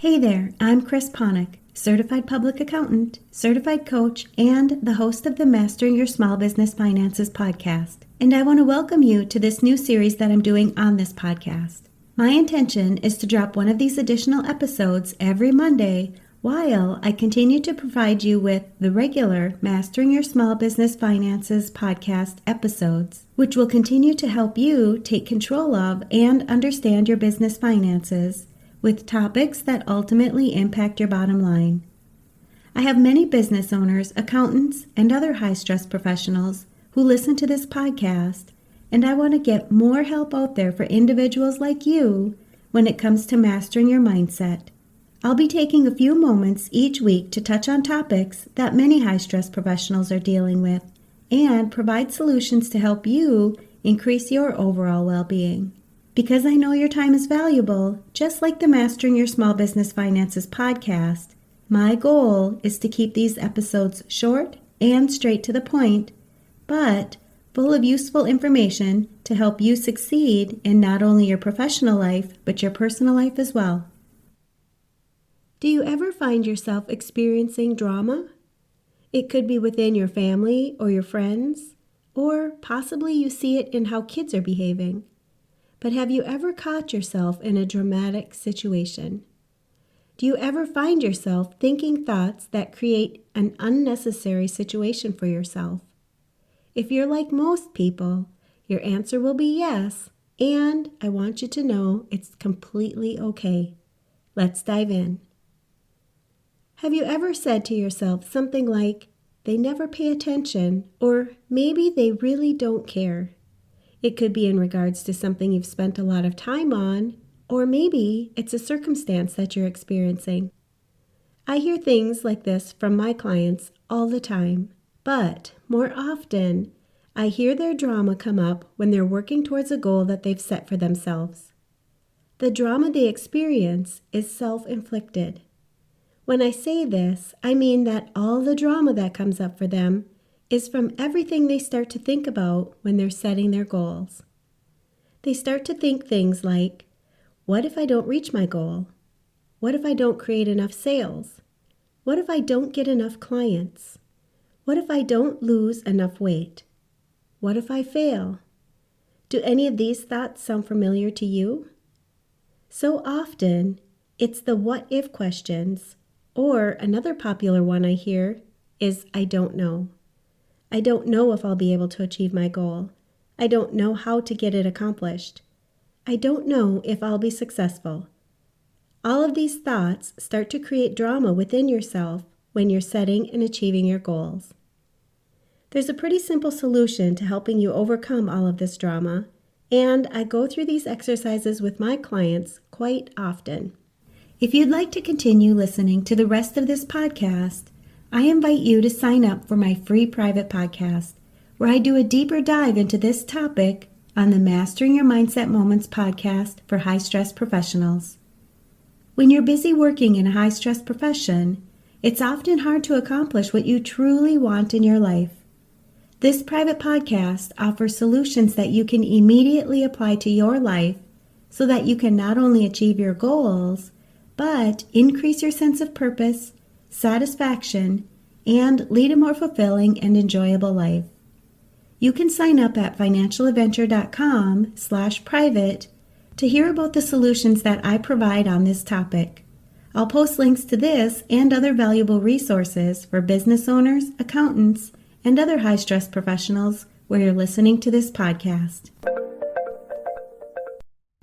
Hey there, I'm Chris Ponick, Certified Public Accountant, Certified Coach, and the host of the Mastering Your Small Business Finances podcast. And I want to welcome you to this new series that I'm doing on this podcast. My intention is to drop one of these additional episodes every Monday while I continue to provide you with the regular Mastering Your Small Business Finances podcast episodes, which will continue to help you take control of and understand your business finances with topics that ultimately impact your bottom line. I have many business owners, accountants, and other high-stress professionals who listen to this podcast, and I want to get more help out there for individuals like you when it comes to mastering your mindset. I'll be taking a few moments each week to touch on topics that many high-stress professionals are dealing with and provide solutions to help you increase your overall well-being. Because I know your time is valuable, just like the Mastering Your Small Business Finances podcast, my goal is to keep these episodes short and straight to the point, but full of useful information to help you succeed in not only your professional life, but your personal life as well. Do you ever find yourself experiencing drama? It could be within your family or your friends, or possibly you see it in how kids are behaving. But have you ever caught yourself in a dramatic situation? Do you ever find yourself thinking thoughts that create an unnecessary situation for yourself? If you're like most people, your answer will be yes, and I want you to know it's completely okay. Let's dive in. Have you ever said to yourself something like, "They never pay attention," or maybe "they really don't care"? It could be in regards to something you've spent a lot of time on, or maybe it's a circumstance that you're experiencing. I hear things like this from my clients all the time, but more often, I hear their drama come up when they're working towards a goal that they've set for themselves. The drama they experience is self-inflicted. When I say this, I mean that all the drama that comes up for them is from everything they start to think about when they're setting their goals. They start to think things like, what if I don't reach my goal? What if I don't create enough sales? What if I don't get enough clients? What if I don't lose enough weight? What if I fail? Do any of these thoughts sound familiar to you? So often, it's the what if questions, or another popular one I hear is I don't know. I don't know if I'll be able to achieve my goal. I don't know how to get it accomplished. I don't know if I'll be successful. All of these thoughts start to create drama within yourself when you're setting and achieving your goals. There's a pretty simple solution to helping you overcome all of this drama, and I go through these exercises with my clients quite often. If you'd like to continue listening to the rest of this podcast, I invite you to sign up for my free private podcast, where I do a deeper dive into this topic on the Mastering Your Mindset Moments podcast for high-stress professionals. When you're busy working in a high-stress profession, it's often hard to accomplish what you truly want in your life. This private podcast offers solutions that you can immediately apply to your life so that you can not only achieve your goals, but increase your sense of purpose, satisfaction, and lead a more fulfilling and enjoyable life. You can sign up at financialadventure.com/private to hear about the solutions that I provide on this topic. I'll post links to this and other valuable resources for business owners, accountants, and other high-stress professionals where you're listening to this podcast.